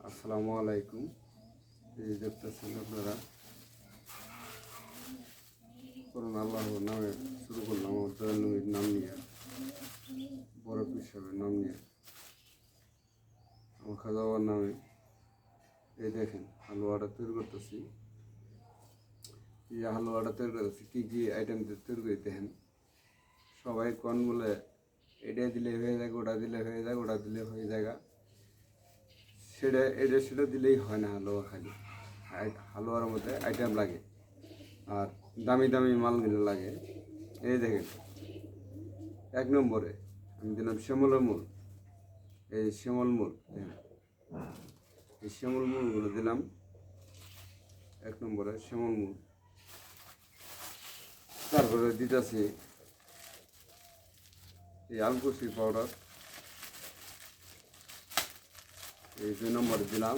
আসসালামু আলাইকুম। এই দেখতেছেন আপনারা, করুন আল্লাহর নামে শুরু করলাম। আমার দয়াল নবীর নাম নিয়ে, বড় পীর সাহেবের নাম নিয়ে, আমার খাজা বাবার নামে। এই দেখেন হালুয়াটা তৈরি করতেছি। এই হালুয়াটা তৈরি করতেছি কী কী আইটেম তৈরি করে দেখেন। সবাই কোন বলে এটা দিলে হয়ে যায়, ওটা দিলে হয়ে যায়, ওটা দিলে হয়ে যায়, সেটা দিলেই হয় না। হালুয়া খালি হালুয়ার মধ্যে আইটেম লাগে, আর দামি দামি মালগুলো লাগে। এই দেখেন, এক নম্বরে আমি দিলাম শ্যামলের মূল। এই শ্যামল মূল দেখেন, এই শ্যামল মূলগুলো দিলাম এক নম্বরে, শ্যামল মূল। তারপরে দিতেছি এই আলকুচি পাউডার। এই 2 নম্বরে দিলাম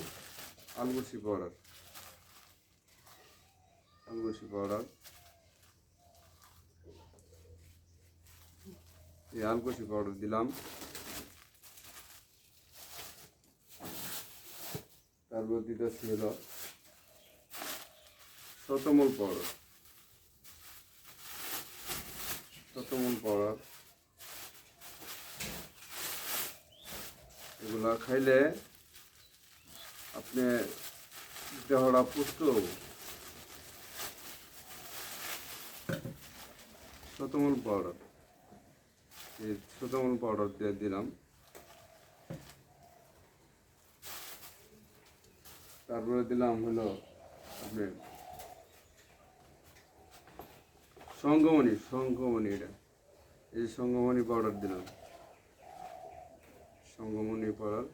আলকুচি পাউডার। আলকুচি পাউডার, এই আলকুচি পাউডার দিলাম। তারপর দিতেছি হলো শতমূল পাউডার। শতমূল পাউডার এগুলা খাইলে আপনি দেহটা পুষ্ট হবে। শতমূল পাউডার, এই শতমূল পাউডার দিয়ে দিলাম। তারপরে দিলাম হলো আপনার শঙ্খমণি। এটা এই শঙ্খমণি পাউডার দিলাম, শঙ্খমণি পাউডার।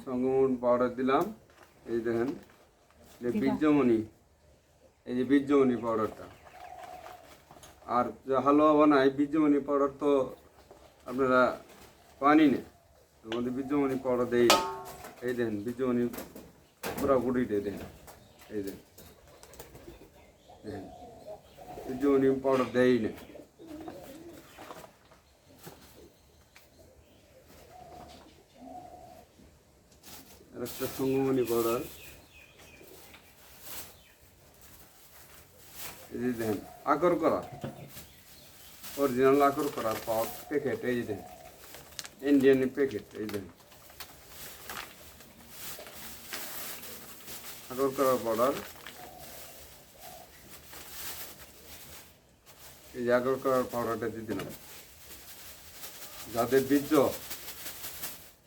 শঙ্খমণি পাউডার দিলাম। এই দেখেন যে বীর্যমণি, এই যে বীর্যমণি পাউডারটা। আর যে হালুয়া বানায় বীর্যমণি পাউডার তো আপনারা পানি নেই, আমাদের বীর্যমণি পাউডার দেই। এই দেখেন বীর্যমণি পুরা গুঁড়িটা দেখেন, এই দেখেন দেখেন বীর্যমণি পাউডার দেই না। আর একটা শঙ্খমণি পাউডার, এই যে দেখেন আকর করা, অরিজিনাল আকর করা প্যাকেট। এই যে দেখেন ইন্ডিয়ান প্যাকেট, এই দেখেন আকর করা পাউডার। এই যে আকর করার পাউডারটা দিয়ে দিলাম। যাদের বীর্য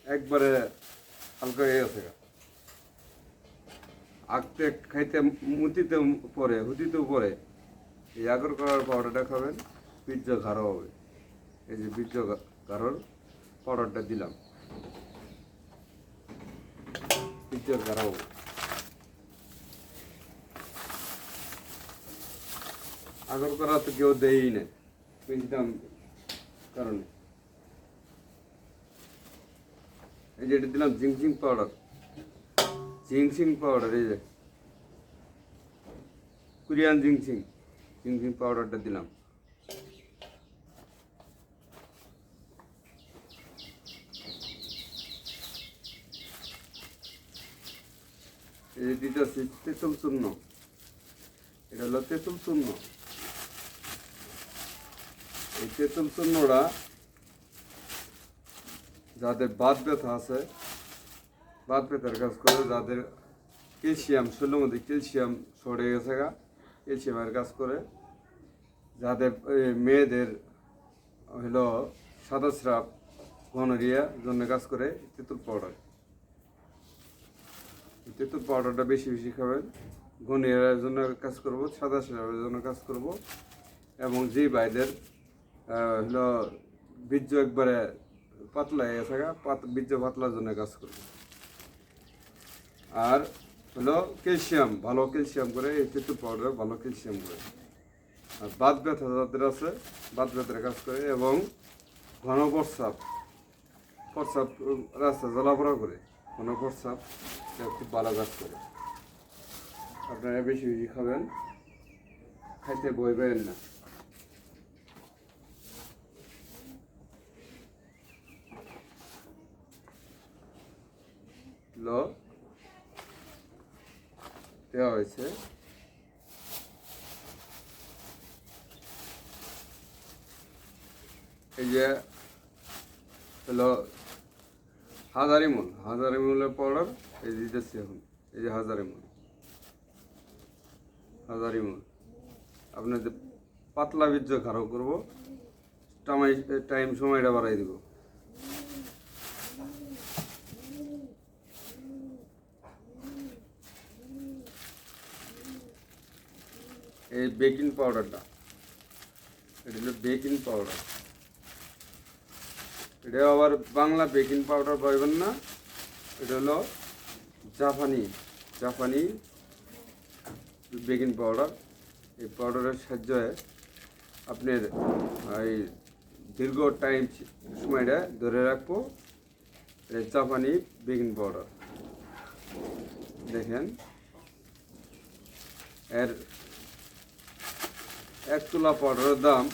একবারে হালকা হয়ে গেছে, আঁকতে খাইতে মুতিতে পরে হুতিতেও পরে, এই আগর করার পাউডারটা খাবেন, বীর্য গাঢ় হবে। এই যে বীর্য গাঢ়র পাউডারটা দিলাম, বীর্য গাঢ় হবে। আগর করা তো কেউ দেয়ই না বেশি দাম কারণে। এই যে এটা দিলাম জিংসিং পাউডার। জিংসিং পাউডার, এই যে কোরিয়ান জিংসিং পাউডারটা দিলাম। এই যে দিতেছি তেঁতুল চূর্ণ। এটা হলো তেঁতুল চূর্ণ। এই তেঁতুল চূর্ণটা যাদের বাত ব্যথা আছে, বাত ব্যথার কাজ করে, যাদের ক্যালসিয়াম শরীরের মধ্যে ক্যালসিয়াম সরে গেছে, ক্যালসিয়ামের কাজ করে, যাদের মেয়েদের হলো সাদা স্রাব গনোরিয়া জন্য কাজ করে তেঁতুল পাউডার। তেঁতুল পাউডারটা বেশি বেশি খাবেন। গনোরিয়ার জন্য কাজ করব, সাদা স্রাবের জন্য কাজ করব, এবং যে ভাইদের হলো বীর্য একবারে পাতলা হয়ে গেছে, বীর্য পাতলার জন্য কাজ করব। আর হলো ক্যালসিয়াম, ভালো ক্যালসিয়াম করে, এই তেঁতুল পাউডারে ভালো ক্যালসিয়াম করে। আর বাত ব্যথা যাদের আছে, বাত ব্যথার কাজ করে, এবং ঘন প্রস্রাব রাস্তা জ্বালাপোড়া করে, ঘন প্রস্রাব খুব ভালো কাজ করে। আপনারা বেশি বেশি খাবেন, খাইতে বই পাবেন না। লো দেওয়া হয়েছে। এই যে হলো হাজারিমুলের পাউডার এই দিতেছি এখন। এই যে হাজারিমুল আপনাদের পাতলা বীর্য খারাপ করবো, টাইম সময়টা বাড়াই দিব। এই বেকিং পাউডারটা, এটা হলো বেকিং পাউডার। এটা আবার বাংলা বেকিং পাউডার পাইবেন না, এটা হলো জাপানি বেকিং পাউডার। এই পাউডারের সাহায্যে আপনার এই দীর্ঘ টাইম সময়টা ধরে রাখবো। জাপানি বেকিং পাউডার দেখেন, এর 1 তুলা পাউডারের দাম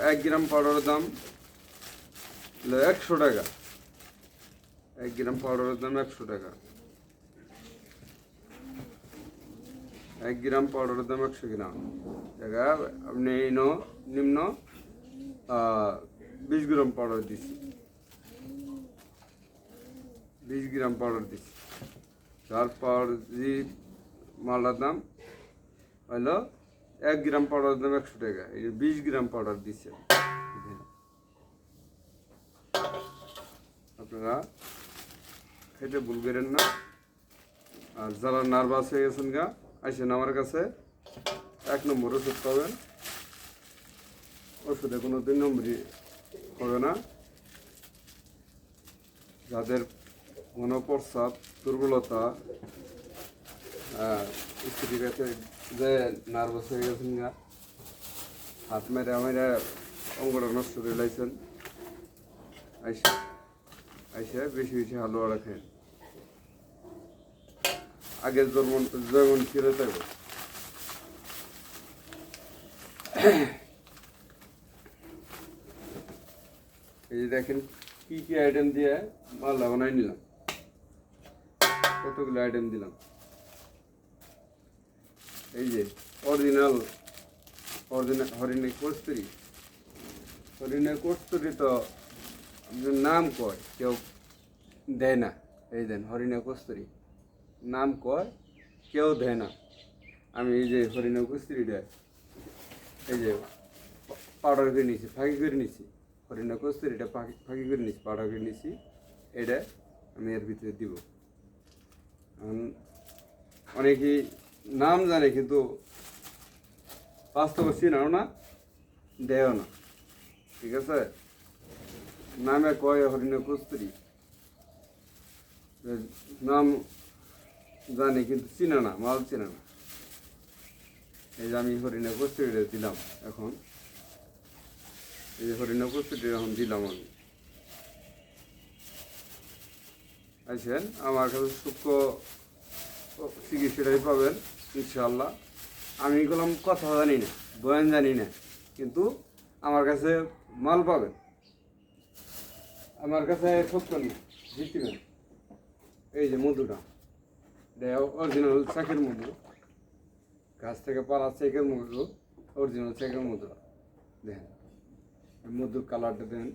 1 গ্রাম পাউডারের দাম 100 টাকা। 1 গ্রাম পাউডারের দাম 100 টাকা। 1 গ্রাম পাউডারের দাম 100 গ্রাম টাকা। আপনি নিম্ন 20 গ্রাম পাউডার দিচ্ছি, 20 গ্রাম পাউডার দিচ্ছি। তারপর যে মালটার দাম হলো 1 গ্রাম পাউডারের দাম 100 টাকা। এই 20 গ্রাম পাউডার দিচ্ছে। আপনারা খেতে ভুল করেন না। আর যারা নার্ভাস হয়ে গেছেন আসেন আমার কাছে, 1 নম্বর ওষুধ পাবেন। ওষুধে কোনো 2 নম্বরই হবে না। যাদের ঘন প্রস্রাব, দুর্বলতা, স্ত্রীর কাছে যে নার্ভাস হয়ে গেছেন হাত মেরে অঙ্গটা নষ্ট করে লাইছেন, আইসে বেশি বেশি হালুয়া রাখেন। আগে যেমন ফিরে থাকবে। এই যে দেখেন কি কি আইটেম দিয়ে মাল্লা বানাই নিলাম, কতগুলো আইটেম দিলাম। এই যে অরিজিনাল হরিণের কস্তুরি তো নাম কয়, কেউ দেয় না। এই দেন হরিণের কস্তুরি নাম কয়, কেউ দেয় না। আমি এই যে হরিণের কস্তুরিটা এই যে পাউডার করে নিয়েছি, ফাঁকি করে নিয়েছি। হরিণের কস্তুরিটা ফাঁকি করে নিয়েছি, পাউডার করে নিয়েছি। এটা আমি এর ভিতরে দিব। অনেকেই নাম জানে কিন্তু বাস্তবে চিনাও না, দেও না। ঠিক আছে, নামে কয় হরিণের কস্তুরি, নাম জানে কিন্তু চিনে না, মাল চিনে না। এই যে আমি হরিণের কস্তুরিটা দিলাম এখন। এই যে হরিণের কস্তুরিটা এখন দিলাম আমি। আসেন আমার কাছে সূক্ষ্ম চিকিৎসাটাই পাবেন ইনশাআল্লাহ। আমি এগুলো কথা জানি না, বয়ান জানি না, কিন্তু আমার কাছে মাল পাবেন। আমার কাছে সত্য নেই, জিতবেন। এই যে মধুটা, এটা অরিজিনাল চাকের মধু, গাছ থেকে পাড়া চাকের মধু, অরিজিনাল চাকের মধুটা দেখেন। মধুর কালারটা দেন,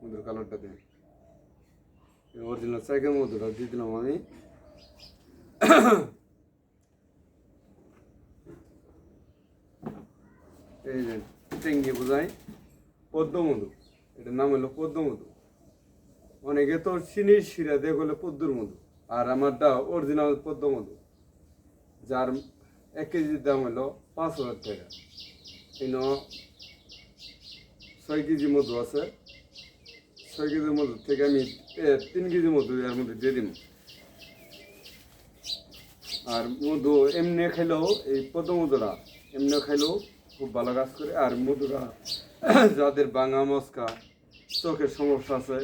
মধুর কালারটা দেন। অরিজিনাল চাকের মধুটা দিয়ে দিলাম আমি। এই যে টেঙ্গি বোঝাই পদ্মমধু, এটার নাম হলো পদ্মমধু। অনেকে তো চিনির শিরা দিয়ে হলো পদ্মুর মধু, আর আমারটা অরিজিনাল পদ্মমধু, যার 1 কেজির দাম হলো 5,000 টাকা। এই 6 কেজি মধু আছে। 6 কেজি মধু থেকে আমি 3 কেজি মধু এর মধ্যে দিয়ে দিব। আর মধু এমনি খাইলেও, এই পদ্মমধুরা এমনি খাইলেও খুব ভালো কাজ করে। আর মধুরা যাদের ভাঙা মস্কা, চোখের সমস্যা আছে,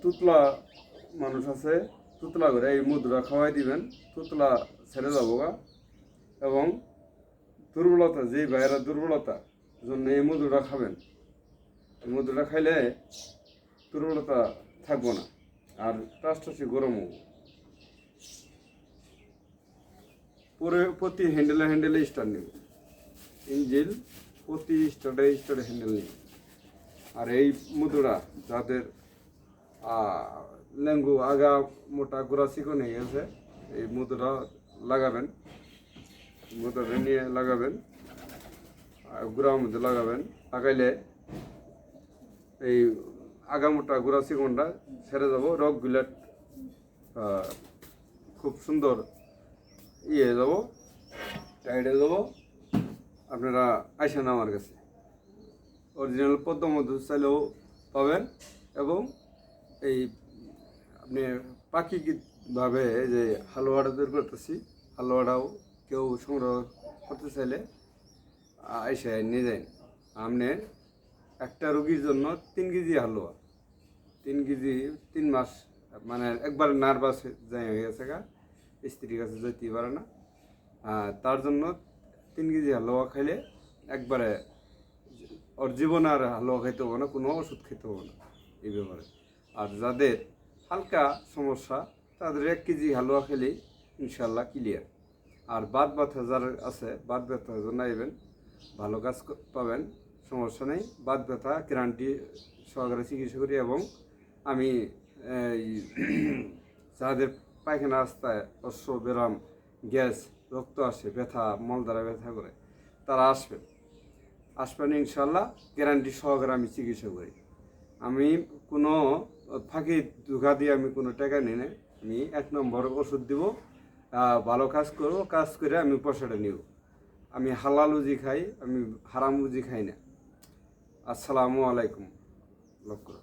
তুতলা মানুষ আছে, তুতলা করে এই মধুটা খাওয়াই দিবেন, তুতলা ছেড়ে যাবো গা। এবং দুর্বলতা, যে বাইরের দুর্বলতা জন্য এই মধুটা খাবেন। এই মধুটা খাইলে দুর্বলতা থাকবো না, আর টাসটাসি গরমও। পরে প্রতি হ্যান্ডেলে স্টার নেব, ইঞ্জিল প্রতি স্টারে হ্যান্ডেল নেব। আর এই মধুরা যাদের লেঙ্গু আগা মোটা গোড়া চিকন হয়ে গেছে, এই মধুরা লাগাবেন, মধুটা নিয়ে লাগাবেন, গুঁড়ার মধ্যে লাগাবেন। লাগাইলে এই আগা মোটা গোড়া চিকনটা ছেড়ে যাব, রগগুলা খুব সুন্দর হয়ে যাব, টাইট হয়ে যাব। আপনারা আইসেন আমার কাছে, অরিজিনাল পদ্ম মধু চাইলেও পাবেন। এবং এই আপনি প্রাকৃতিকভাবে যে হালুয়াটা তৈরি করতেছি, হালুয়াটাও কেউ সংগ্রহ করতে চাইলে আইসে নিয়ে যান। আপনি একটা রোগীর জন্য 3 কেজি হালুয়া, 3 কেজি 3 মাস, মানে একবার নার্ভাস যাই হয়ে গেছে গা, স্ত্রীর কাছে যেতেই পারে না, তার জন্য 3 কেজি হালুয়া খাইলে একবারে ওর জীবনে আর হালুয়া খাইতে হবে না, কোনো ওষুধ খেতে হবে না এই ব্যাপারে। আর যাদের হালকা সমস্যা তাদের 1 কেজি হালুয়া খেলেই ইনশাল্লাহ ক্লিয়ার। আর বাত ব্যথা যার আছে, বাত ব্যথার জন্য আইবেন, ভালো কাজ পাবেন, সমস্যা নেই। বাত ব্যথা গ্যারান্টি সহকারে চিকিৎসা করি। এবং আমি যাদের পায়খানা রাস্তায় অশ্ব ব্যারাম, গ্যাস, রক্ত আসে, ব্যথা, মলদ্বারা ব্যথা করে, তারা আসবেন ইনশাল্লাহ, গ্যারান্টি সহকারে আমি চিকিৎসা করি। আমি কোনো ফাঁকি ধোঁকা দিয়ে আমি কোনো টাকা নিই না। আমি 1 নম্বর ওষুধ দিব, ভালো কাজ করবো, কাজ করে আমি পয়সাটা নিব। আমি হালাল উজি খাই, আমি হারাম উজি খাই না। আসসালামু আলাইকুম। লক্ষ্য